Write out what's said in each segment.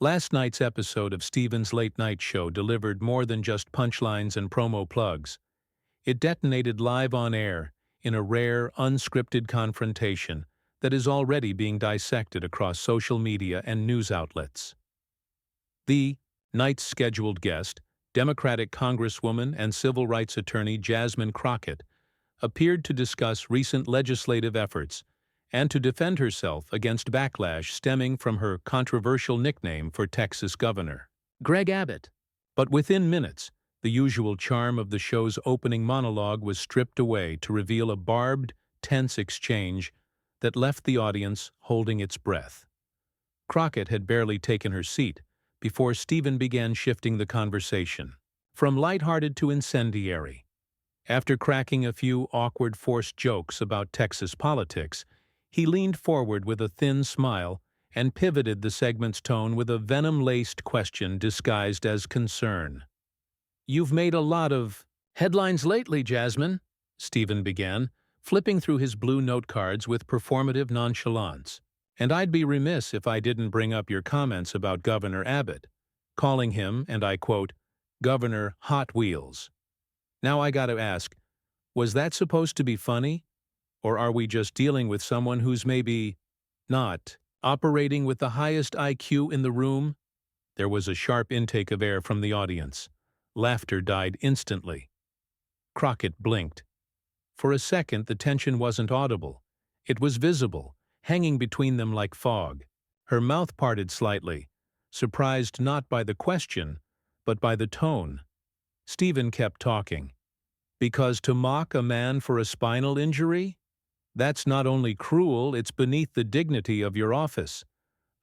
Last night's episode of Steven's Late Night Show delivered more than just punchlines and promo plugs. It detonated live on air in a rare, unscripted confrontation that is already being dissected across social media and news outlets. The night's scheduled guest, Democratic Congresswoman and civil rights attorney Jasmine Crockett, appeared to discuss recent legislative efforts and to defend herself against backlash stemming from her controversial nickname for Texas Governor, Greg Abbott. But within minutes, the usual charm of the show's opening monologue was stripped away to reveal a barbed, tense exchange that left the audience holding its breath. Crockett had barely taken her seat before Stephen began shifting the conversation, from lighthearted to incendiary. After cracking a few awkward forced jokes about Texas politics, he leaned forward with a thin smile and pivoted the segment's tone with a venom-laced question disguised as concern. "You've made a lot of headlines lately, Jasmine," Stephen began, flipping through his blue note cards with performative nonchalance. "And I'd be remiss if I didn't bring up your comments about Governor Abbott, calling him, and I quote, Governor Hot Wheels. Now I gotta ask, was that supposed to be funny? Or are we just dealing with someone who's maybe not operating with the highest IQ in the room?" There was a sharp intake of air from the audience. Laughter died instantly. Crockett blinked. For a second, the tension wasn't audible. It was visible, hanging between them like fog. Her mouth parted slightly, surprised not by the question, but by the tone. Stephen kept talking. "Because to mock a man for a spinal injury? That's not only cruel, it's beneath the dignity of your office.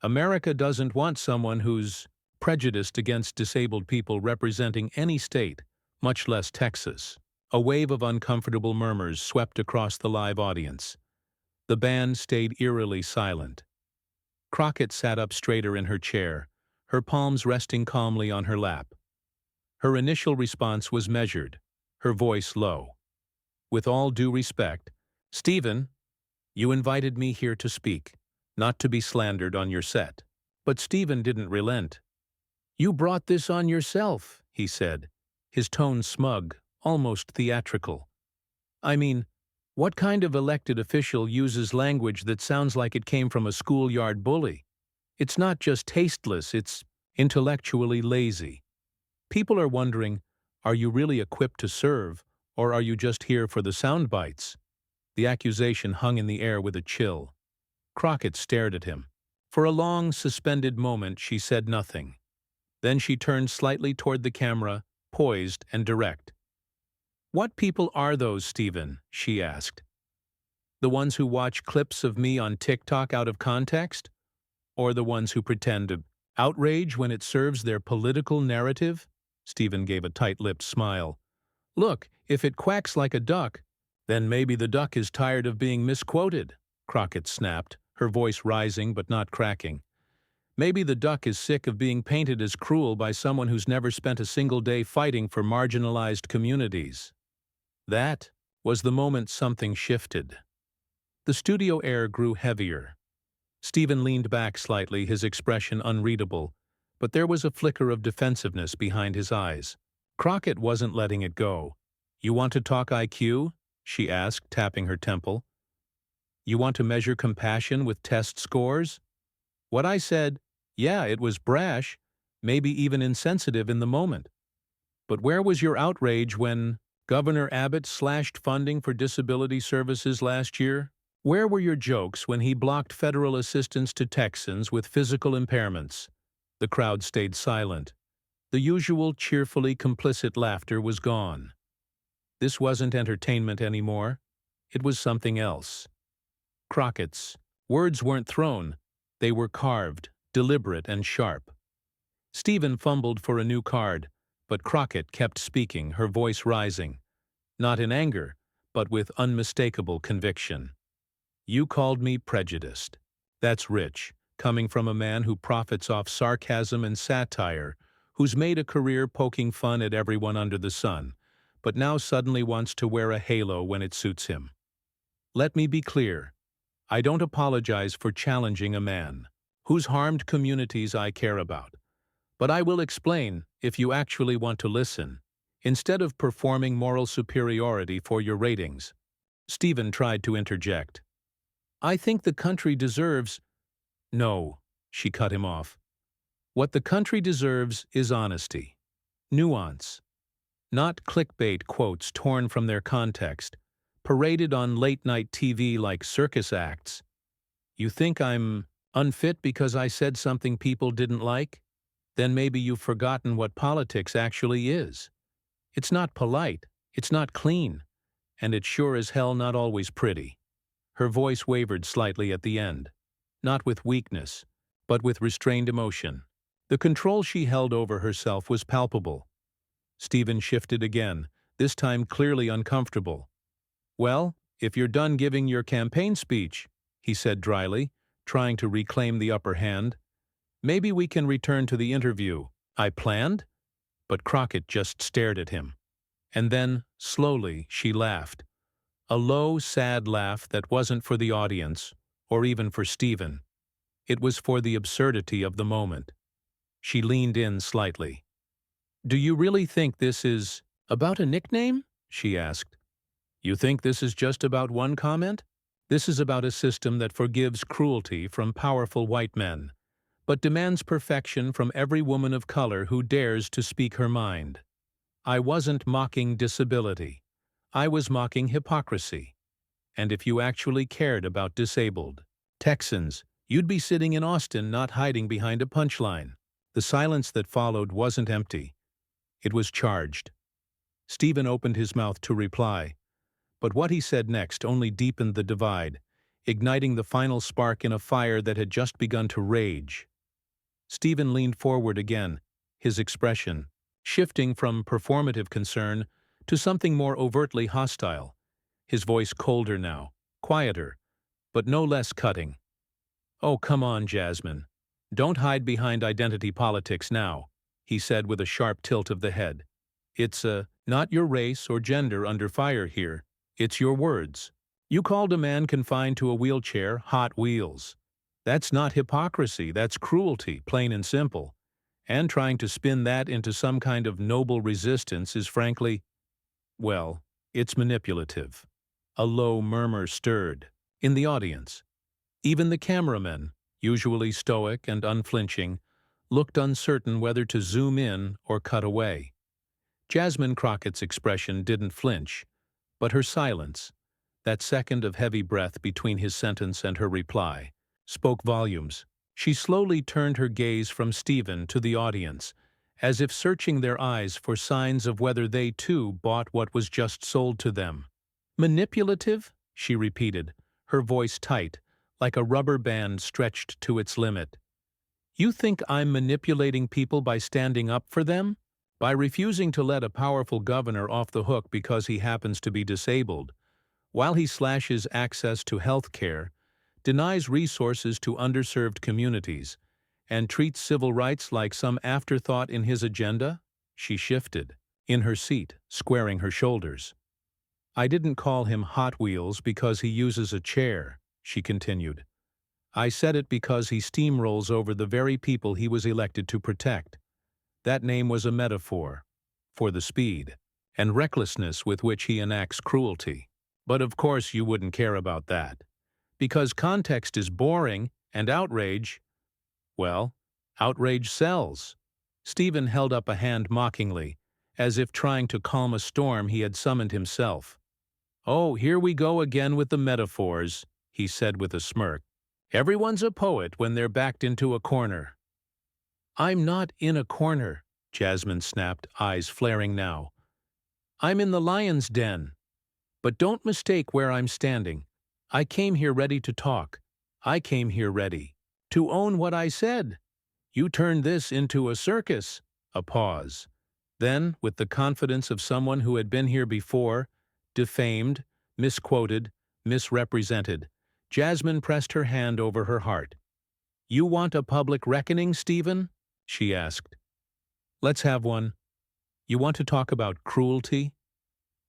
America doesn't want someone who's prejudiced against disabled people representing any state, much less Texas." A wave of uncomfortable murmurs swept across the live audience. The band stayed eerily silent. Crockett sat up straighter in her chair, her palms resting calmly on her lap. Her initial response was measured, her voice low. "With all due respect, Stephen, you invited me here to speak, not to be slandered on your set." But Stephen didn't relent. "You brought this on yourself," he said, his tone smug, almost theatrical. "I mean, what kind of elected official uses language that sounds like it came from a schoolyard bully? It's not just tasteless, it's intellectually lazy. People are wondering, are you really equipped to serve, or are you just here for the sound bites?" The accusation hung in the air with a chill. Crockett stared at him. For a long, suspended moment, she said nothing. Then she turned slightly toward the camera, poised and direct. "What people are those, Stephen?" she asked. "The ones who watch clips of me on TikTok out of context? Or the ones who pretend to outrage when it serves their political narrative?" Stephen gave a tight-lipped smile. "Look, if it quacks like a duck, then maybe the duck is tired of being misquoted," Crockett snapped, her voice rising but not cracking. "Maybe the duck is sick of being painted as cruel by someone who's never spent a single day fighting for marginalized communities." That was the moment something shifted. The studio air grew heavier. Stephen leaned back slightly, his expression unreadable, but there was a flicker of defensiveness behind his eyes. Crockett wasn't letting it go. "You want to talk IQ?" she asked, tapping her temple. "You want to measure compassion with test scores? What I said, yeah, it was brash, maybe even insensitive in the moment. But where was your outrage when Governor Abbott slashed funding for disability services last year? Where were your jokes when he blocked federal assistance to Texans with physical impairments?" The crowd stayed silent. The usual cheerfully complicit laughter was gone. This wasn't entertainment anymore. It was something else. Crockett's words weren't thrown. They were carved, deliberate and sharp. Stephen fumbled for a new card, but Crockett kept speaking, her voice rising. Not in anger, but with unmistakable conviction. "You called me prejudiced. That's rich, coming from a man who profits off sarcasm and satire, who's made a career poking fun at everyone under the sun, but now suddenly wants to wear a halo when it suits him. Let me be clear. I don't apologize for challenging a man who's harmed communities I care about. But I will explain if you actually want to listen, instead of performing moral superiority for your ratings. Stephen tried to interject. I think the country deserves— No, she cut him off. What the country deserves is honesty, nuance, not clickbait quotes torn from their context, paraded on late-night TV like circus acts. You think I'm unfit because I said something people didn't like? Then maybe you've forgotten what politics actually is. It's not polite, it's not clean, and it's sure as hell not always pretty. Her voice wavered slightly at the end, not with weakness, but with restrained emotion. The control she held over herself was palpable. Stephen shifted again, this time clearly uncomfortable. Well, if you're done giving your campaign speech, he said dryly, trying to reclaim the upper hand, maybe we can return to the interview I planned? But Crockett just stared at him. And then, slowly, she laughed. A low, sad laugh that wasn't for the audience, or even for Stephen. It was for the absurdity of the moment. She leaned in slightly. Do you really think this is about a nickname? She asked. You think this is just about one comment? This is about a system that forgives cruelty from powerful white men, but demands perfection from every woman of color who dares to speak her mind. I wasn't mocking disability. I was mocking hypocrisy. And if you actually cared about disabled Texans, you'd be sitting in Austin not hiding behind a punchline. The silence that followed wasn't empty. It was charged. Stephen opened his mouth to reply, but what he said next only deepened the divide, igniting the final spark in a fire that had just begun to rage. Stephen leaned forward again, his expression shifting from performative concern to something more overtly hostile, his voice colder now, quieter, but no less cutting. Oh, come on, Jasmine. Don't hide behind identity politics now, he said with a sharp tilt of the head. It's not your race or gender under fire here. It's your words. You called a man confined to a wheelchair Hot Wheels. That's not hypocrisy, that's cruelty, plain and simple. And trying to spin that into some kind of noble resistance is frankly, well, it's manipulative. A low murmur stirred in the audience. Even the cameramen, usually stoic and unflinching, looked uncertain whether to zoom in or cut away. Jasmine Crockett's expression didn't flinch, but her silence, that second of heavy breath between his sentence and her reply, spoke volumes. She slowly turned her gaze from Stephen to the audience, as if searching their eyes for signs of whether they too bought what was just sold to them. Manipulative? She repeated, her voice tight, like a rubber band stretched to its limit. You think I'm manipulating people by standing up for them? By refusing to let a powerful governor off the hook because he happens to be disabled, while he slashes access to health care, denies resources to underserved communities, and treats civil rights like some afterthought in his agenda? She shifted, in her seat, squaring her shoulders. I didn't call him Hot Wheels because he uses a chair, she continued. I said it because he steamrolls over the very people he was elected to protect. That name was a metaphor for the speed and recklessness with which he enacts cruelty. But of course you wouldn't care about that. Because context is boring and outrage, well, outrage sells. Stephen held up a hand mockingly, as if trying to calm a storm he had summoned himself. Oh, here we go again with the metaphors, he said with a smirk. Everyone's a poet when they're backed into a corner. I'm not in a corner, Jasmine snapped, eyes flaring now. I'm in the lion's den. But don't mistake where I'm standing. I came here ready to talk. I came here ready to own what I said. You turned this into a circus. A pause. Then, with the confidence of someone who had been here before, defamed, misquoted, misrepresented, Jasmine pressed her hand over her heart. You want a public reckoning, Stephen? She asked. Let's have one. You want to talk about cruelty?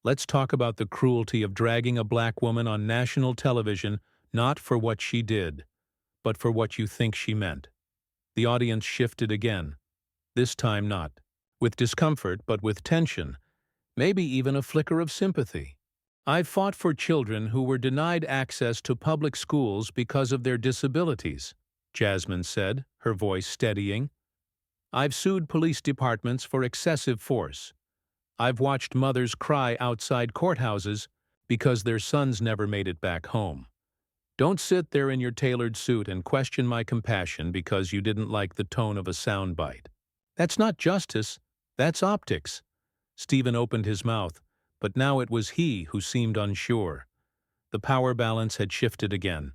Let's talk about the cruelty of dragging a black woman on national television not for what she did, but for what you think she meant. The audience shifted again, this time not with discomfort but with tension, maybe even a flicker of sympathy. I've fought for children who were denied access to public schools because of their disabilities, Jasmine said, her voice steadying. I've sued police departments for excessive force. I've watched mothers cry outside courthouses because their sons never made it back home. Don't sit there in your tailored suit and question my compassion because you didn't like the tone of a soundbite. That's not justice, that's optics. Stephen opened his mouth, but now it was he who seemed unsure. The power balance had shifted again.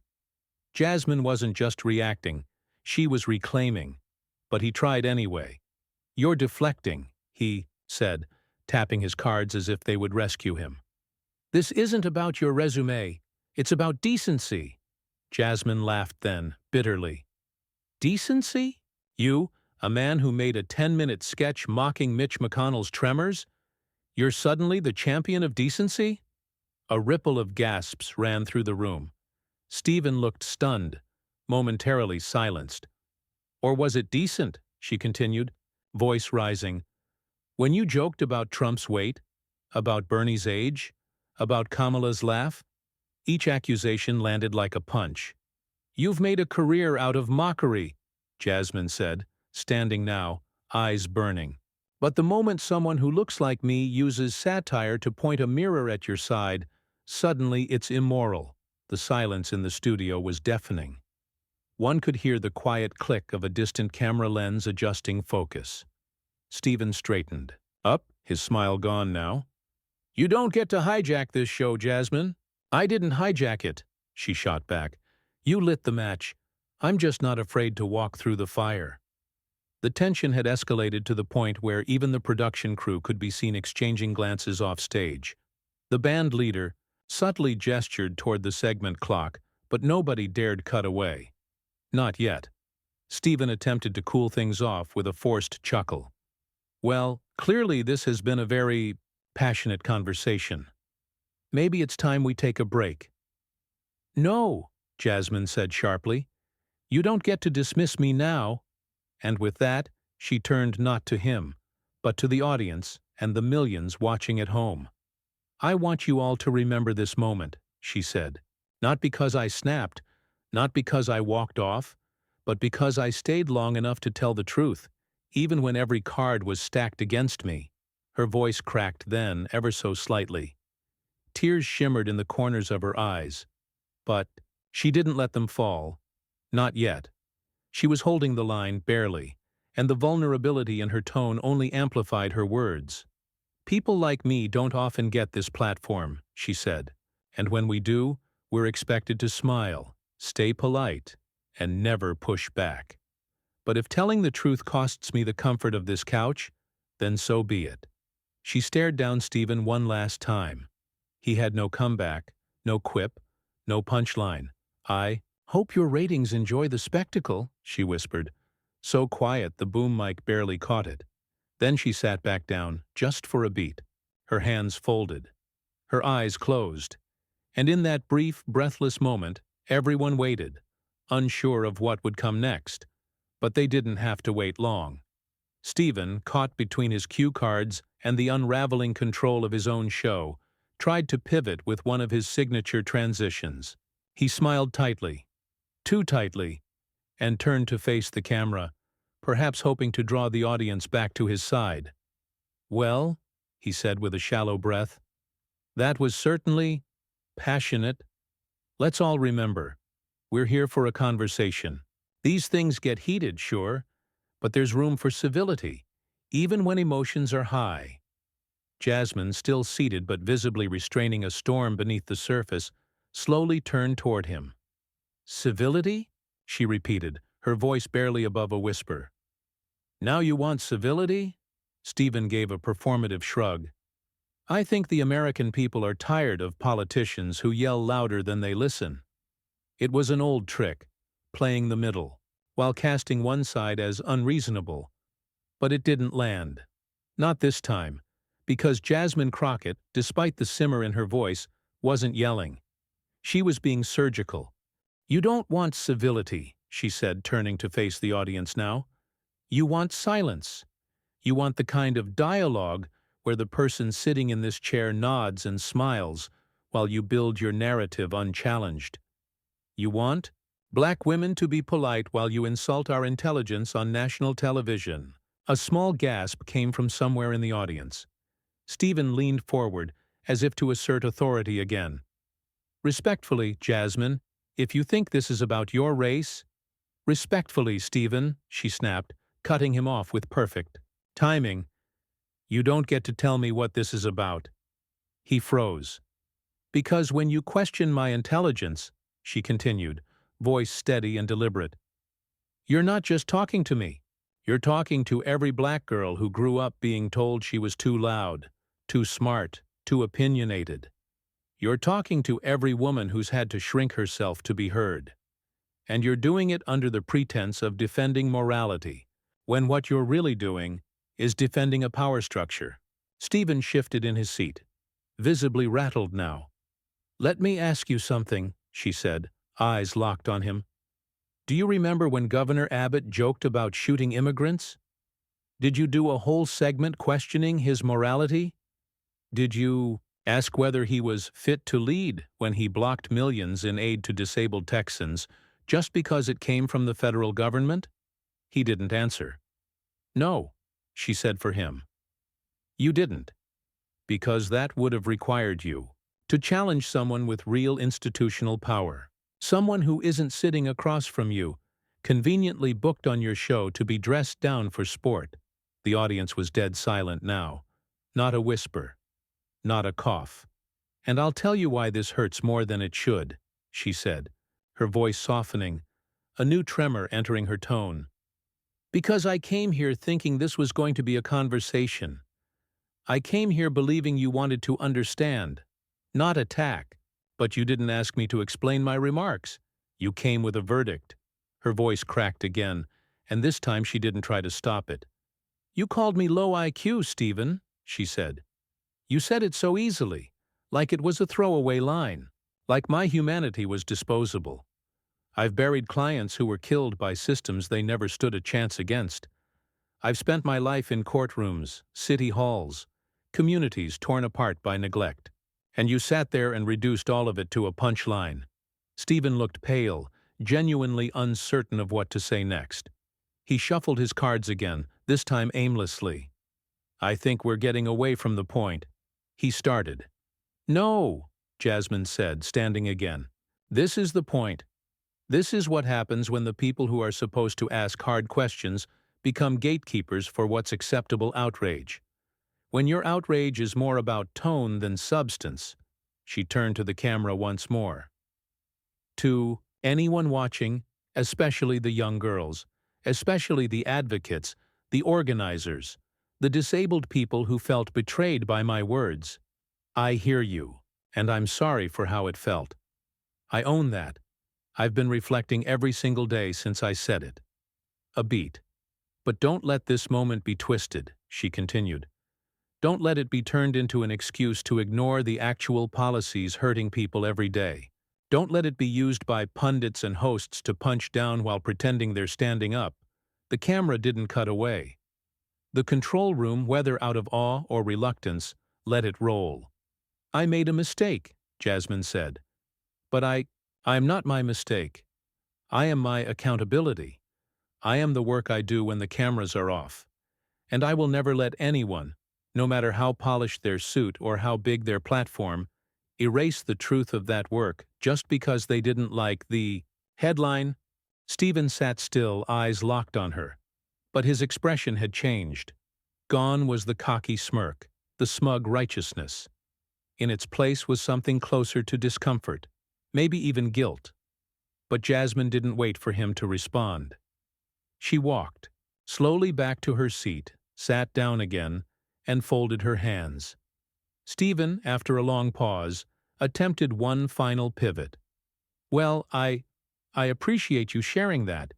Jasmine wasn't just reacting, she was reclaiming. But he tried anyway. You're deflecting, he said, tapping his cards as if they would rescue him. This isn't about your resume, it's about decency. Jasmine laughed then, bitterly. Decency? You, a man who made a 10-minute sketch mocking Mitch McConnell's tremors? You're suddenly the champion of decency? A ripple of gasps ran through the room. Stephen looked stunned, momentarily silenced. Or was it decent, she continued, voice rising, when you joked about Trump's weight, about Bernie's age, about Kamala's laugh? Each accusation landed like a punch. You've made a career out of mockery, Jasmine said, standing now, eyes burning. But the moment someone who looks like me uses satire to point a mirror at your side, suddenly it's immoral. The silence in the studio was deafening. One could hear the quiet click of a distant camera lens adjusting focus. Stephen straightened. Up, his smile gone now. You don't get to hijack this show, Jasmine. I didn't hijack it, she shot back. You lit the match. I'm just not afraid to walk through the fire. The tension had escalated to the point where even the production crew could be seen exchanging glances off stage. The band leader subtly gestured toward the segment clock, but nobody dared cut away. Not yet. Stephen attempted to cool things off with a forced chuckle. Well, clearly this has been a very passionate conversation. Maybe it's time we take a break. No, Jasmine said sharply. You don't get to dismiss me now. And with that, she turned not to him, but to the audience and the millions watching at home. I want you all to remember this moment, she said. Not because I snapped, not because I walked off, but because I stayed long enough to tell the truth, even when every card was stacked against me. Her voice cracked then, ever so slightly. Tears shimmered in the corners of her eyes. But she didn't let them fall. Not yet. She was holding the line barely, and the vulnerability in her tone only amplified her words. People like me don't often get this platform, she said, and when we do, we're expected to smile, stay polite, and never push back. But if telling the truth costs me the comfort of this couch, then so be it. She stared down Stephen one last time. He had no comeback, no quip, no punchline. I hope your ratings enjoy the spectacle, she whispered, so quiet the boom mic barely caught it. Then she sat back down, just for a beat, her hands folded, her eyes closed. And in that brief, breathless moment, everyone waited, unsure of what would come next. But they didn't have to wait long. Stephen, caught between his cue cards and the unraveling control of his own show, tried to pivot with one of his signature transitions. He smiled tightly, too tightly, and turned to face the camera, perhaps hoping to draw the audience back to his side. Well, he said with a shallow breath, that was certainly passionate. Let's all remember, we're here for a conversation. These things get heated, sure, but there's room for civility, even when emotions are high. Jasmine, still seated but visibly restraining a storm beneath the surface, slowly turned toward him. Civility? She repeated, her voice barely above a whisper. Now you want civility? Stephen gave a performative shrug. I think the American people are tired of politicians who yell louder than they listen. It was an old trick, playing the middle, while casting one side as unreasonable. But it didn't land. Not this time, because Jasmine Crockett, despite the simmer in her voice, wasn't yelling. She was being surgical. You don't want civility, she said, turning to face the audience now. You want silence. You want the kind of dialogue where the person sitting in this chair nods and smiles while you build your narrative unchallenged. You want black women to be polite while you insult our intelligence on national television. A small gasp came from somewhere in the audience. Stephen leaned forward as if to assert authority again. Respectfully, Jasmine, if you think this is about your race— Respectfully, Stephen, she snapped, cutting him off with perfect timing. You don't get to tell me what this is about. He froze. Because when you question my intelligence, she continued, voice steady and deliberate, you're not just talking to me. You're talking to every black girl who grew up being told she was too loud, too smart, too opinionated. You're talking to every woman who's had to shrink herself to be heard. And you're doing it under the pretense of defending morality, when what you're really doing is defending a power structure. Stephen shifted in his seat, visibly rattled now. Let me ask you something, she said, eyes locked on him. Do you remember when Governor Abbott joked about shooting immigrants? Did you do a whole segment questioning his morality? Did you ask whether he was fit to lead when he blocked millions in aid to disabled Texans just because it came from the federal government? He didn't answer. No, she said for him. You didn't. Because that would have required you to challenge someone with real institutional power. Someone who isn't sitting across from you, conveniently booked on your show to be dressed down for sport. The audience was dead silent now. Not a whisper. Not a cough. And I'll tell you why this hurts more than it should, she said, her voice softening, a new tremor entering her tone. Because I came here thinking this was going to be a conversation. I came here believing you wanted to understand, not attack. But you didn't ask me to explain my remarks. You came with a verdict. Her voice cracked again, and this time she didn't try to stop it. You called me low IQ, Stephen, she said. You said it so easily, like it was a throwaway line, like my humanity was disposable. I've buried clients who were killed by systems they never stood a chance against. I've spent my life in courtrooms, city halls, communities torn apart by neglect. And you sat there and reduced all of it to a punchline. Stephen looked pale, genuinely uncertain of what to say next. He shuffled his cards again, this time aimlessly. I think we're getting away from the point. He started. No, Jasmine said, standing again. This is the point. This is what happens when the people who are supposed to ask hard questions become gatekeepers for what's acceptable outrage. When your outrage is more about tone than substance, she turned to the camera once more. To anyone watching, especially the young girls, especially the advocates, the organizers, the disabled people who felt betrayed by my words, I hear you, and I'm sorry for how it felt. I own that. I've been reflecting every single day since I said it. A beat. But don't let this moment be twisted, she continued. Don't let it be turned into an excuse to ignore the actual policies hurting people every day. Don't let it be used by pundits and hosts to punch down while pretending they're standing up. The camera didn't cut away. The control room, whether out of awe or reluctance, let it roll. I made a mistake, Jasmine said. But I'm not my mistake. I am my accountability. I am the work I do when the cameras are off. And I will never let anyone, no matter how polished their suit or how big their platform, erase the truth of that work just because they didn't like the headline. Stephen sat still, eyes locked on her. But his expression had changed. Gone was the cocky smirk, the smug righteousness. In its place was something closer to discomfort, maybe even guilt. But Jasmine didn't wait for him to respond. She walked slowly back to her seat, sat down again, and folded her hands. Stephen, after a long pause, attempted one final pivot. Well, I appreciate you sharing that.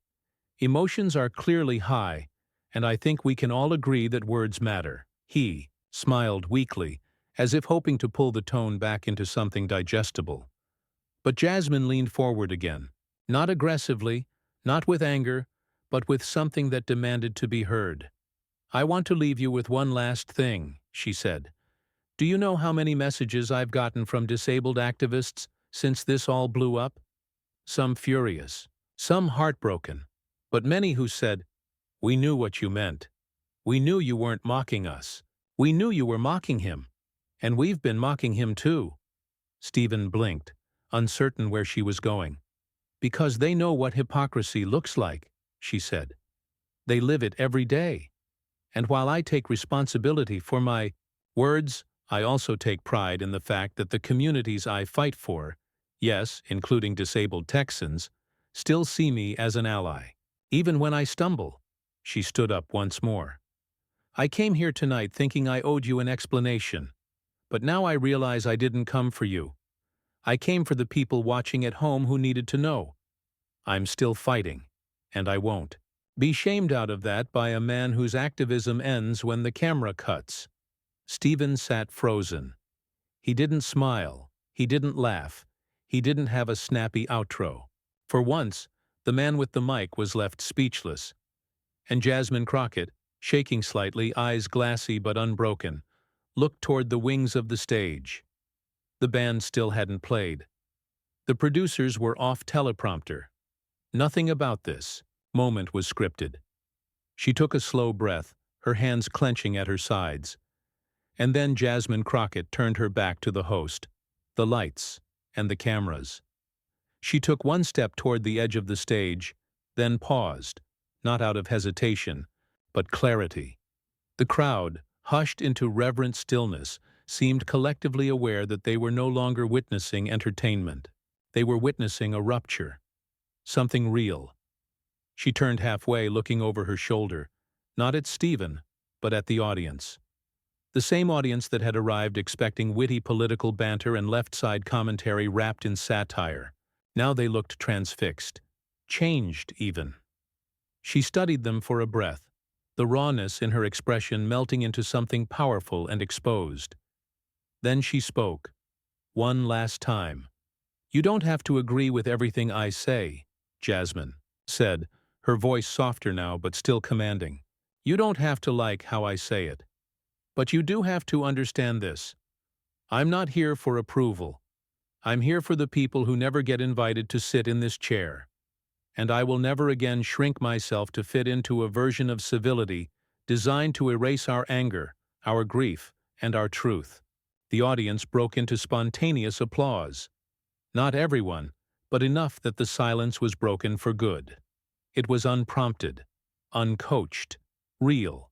Emotions are clearly high, and I think we can all agree that words matter. He smiled weakly, as if hoping to pull the tone back into something digestible. But Jasmine leaned forward again, not aggressively, Not with anger, but with something that demanded to be heard. "I want to leave you with one last thing," she said. "Do you know how many messages I've gotten from disabled activists since this all blew up? Some furious, some heartbroken, but many who said, 'We knew what you meant. We knew you weren't mocking us. We knew you were mocking him. And we've been mocking him too.'" Stephen blinked, uncertain where she was going. "Because they know what hypocrisy looks like," she said. "They live it every day. And while I take responsibility for my words, I also take pride in the fact that the communities I fight for, yes, including disabled Texans, still see me as an ally. Even when I stumble." She stood up once more. "I came here tonight thinking I owed you an explanation, but now I realize I didn't come for you. I came for the people watching at home who needed to know. I'm still fighting, and I won't be shamed out of that by a man whose activism ends when the camera cuts." Stephen sat frozen. He didn't smile. He didn't laugh. He didn't have a snappy outro. For once, the man with the mic was left speechless. And Jasmine Crockett, shaking slightly, eyes glassy but unbroken, looked toward the wings of the stage. The band still hadn't played. The producers were off teleprompter. Nothing about this moment was scripted. She took a slow breath, her hands clenching at her sides. And then Jasmine Crockett turned her back to the host, the lights, and the cameras. She took one step toward the edge of the stage, then paused, not out of hesitation, but clarity. The crowd, hushed into reverent stillness, seemed collectively aware that they were no longer witnessing entertainment. They were witnessing a rupture. Something real. She turned halfway, looking over her shoulder, not at Stephen, but at the audience. The same audience that had arrived expecting witty political banter and left-side commentary wrapped in satire. Now they looked transfixed. Changed, even. She studied them for a breath, the rawness in her expression melting into something powerful and exposed. Then she spoke. One last time. "You don't have to agree with everything I say," Jasmine said, her voice softer now but still commanding. "You don't have to like how I say it. But you do have to understand this. I'm not here for approval. I'm here for the people who never get invited to sit in this chair. And I will never again shrink myself to fit into a version of civility designed to erase our anger, our grief, and our truth." The audience broke into spontaneous applause. Not everyone, but enough that the silence was broken for good. It was unprompted, uncoached, real.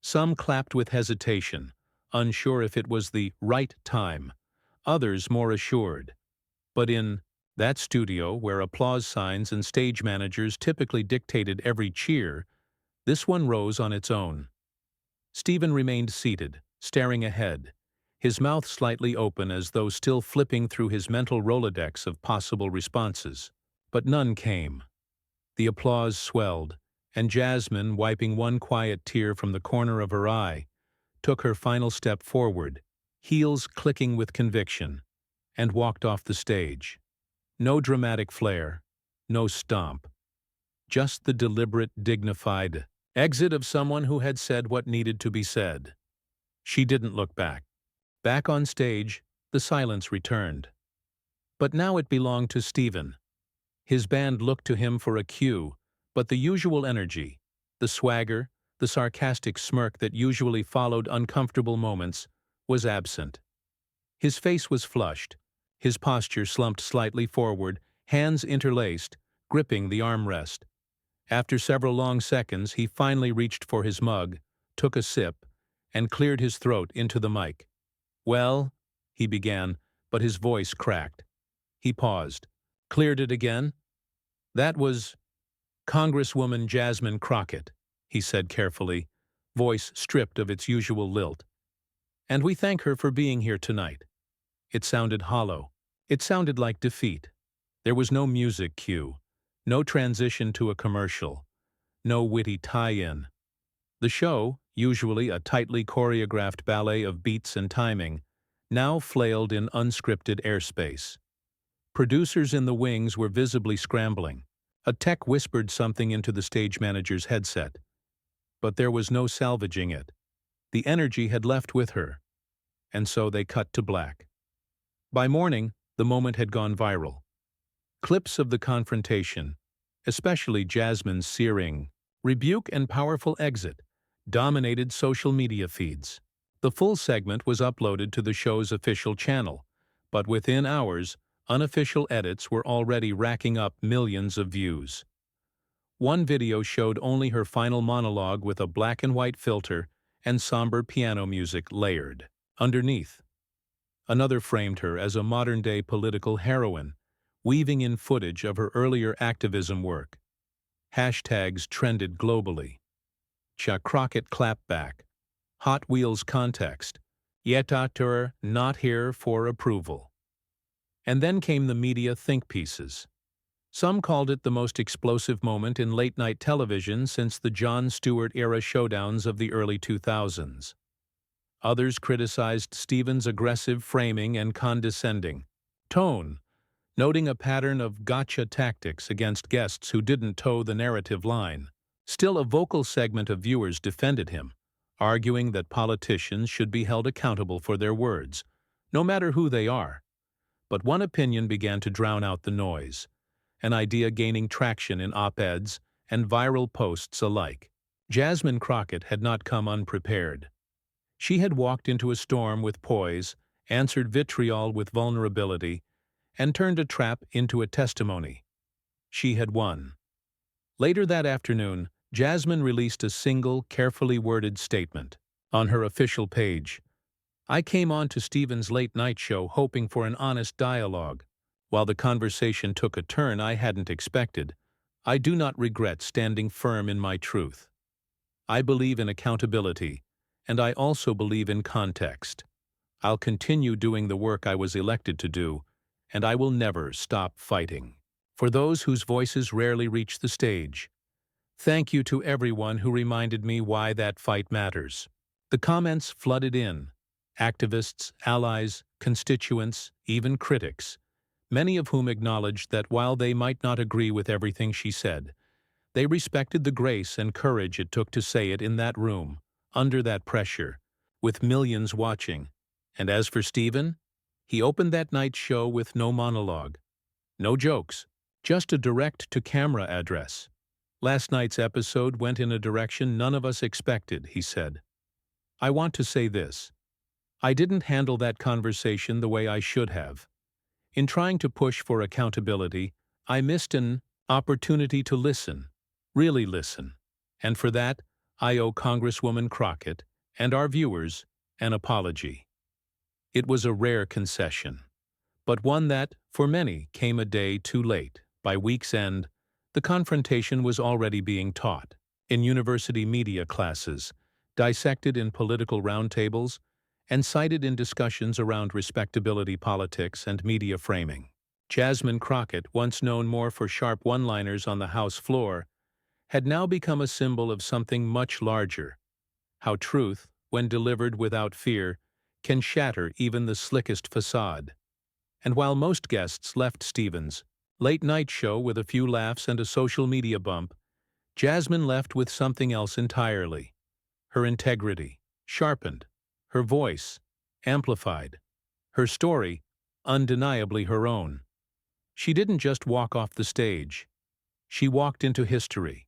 Some clapped with hesitation, unsure if it was the right time, others more assured. But in that studio where applause signs and stage managers typically dictated every cheer, this one rose on its own. Stephen remained seated, staring ahead, his mouth slightly open as though still flipping through his mental Rolodex of possible responses. But none came. The applause swelled, and Jasmine, wiping one quiet tear from the corner of her eye, took her final step forward, heels clicking with conviction, and walked off the stage. No dramatic flair, no stomp. Just the deliberate, dignified exit of someone who had said what needed to be said. She didn't look back. Back on stage, the silence returned. But now it belonged to Stephen. His band looked to him for a cue, but the usual energy, the swagger, the sarcastic smirk that usually followed uncomfortable moments, was absent. His face was flushed, his posture slumped slightly forward, hands interlaced, gripping the armrest. After several long seconds, he finally reached for his mug, took a sip, and cleared his throat into the mic. "Well," he began, but his voice cracked. He paused, cleared it again. "That was Congresswoman Jasmine Crockett," he said carefully, voice stripped of its usual lilt. "And we thank her for being here tonight." It sounded hollow. It sounded like defeat. There was no music cue, no transition to a commercial, no witty tie-in. The show, usually a tightly choreographed ballet of beats and timing, now flailed in unscripted airspace. Producers in the wings were visibly scrambling, A tech whispered something into the stage manager's headset, but there was no salvaging it. The energy had left with her, and so they cut to black. By morning, the moment had gone viral. Clips of the confrontation, especially Jasmine's searing rebuke and powerful exit, dominated social media feeds. The full segment was uploaded to the show's official channel, but within hours, unofficial edits were already racking up millions of views. One video showed only her final monologue with a black and white filter and somber piano music layered underneath. Another framed her as a modern-day political heroine, weaving in footage of her earlier activism work. Hashtags trended globally. Crockett clapback, Hot Wheels context, Yetatur not here for approval. And then came the media think pieces. Some called it the most explosive moment in late-night television since the Jon Stewart-era showdowns of the early 2000s. Others criticized Stevens' aggressive framing and condescending tone, noting a pattern of gotcha tactics against guests who didn't toe the narrative line. Still, a vocal segment of viewers defended him, arguing that politicians should be held accountable for their words, no matter who they are. But one opinion began to drown out the noise, an idea gaining traction in op-eds and viral posts alike. Jasmine Crockett had not come unprepared. She had walked into a storm with poise, answered vitriol with vulnerability, and turned a trap into a testimony. She had won. Later that afternoon, Jasmine released a single, carefully worded statement. On her official page, "I came on to Stevens' late-night show hoping for an honest dialogue. While the conversation took a turn I hadn't expected, I do not regret standing firm in my truth. I believe in accountability, and I also believe in context. I'll continue doing the work I was elected to do, and I will never stop fighting." For those whose voices rarely reach the stage, thank you to everyone who reminded me why that fight matters. The comments flooded in. Activists, allies, constituents, even critics, many of whom acknowledged that while they might not agree with everything she said, they respected the grace and courage it took to say it in that room, under that pressure, with millions watching. And as for Steven, he opened that night's show with no monologue, no jokes, just a direct-to-camera address. "Last night's episode went in a direction none of us expected," he said. "I want to say this. I didn't handle that conversation the way I should have. In trying to push for accountability, I missed an opportunity to listen, really listen. And for that, I owe Congresswoman Crockett and our viewers an apology." It was a rare concession, but one that, for many, came a day too late. By week's end, the confrontation was already being taught in university media classes, dissected in political roundtables, and cited in discussions around respectability politics and media framing. Jasmine Crockett, once known more for sharp one-liners on the House floor, had now become a symbol of something much larger: how truth, when delivered without fear, can shatter even the slickest facade. And while most guests left Stevens' late-night show with a few laughs and a social media bump, Jasmine left with something else entirely. Her integrity, sharpened, her voice, amplified, her story, undeniably her own. She didn't just walk off the stage. She walked into history.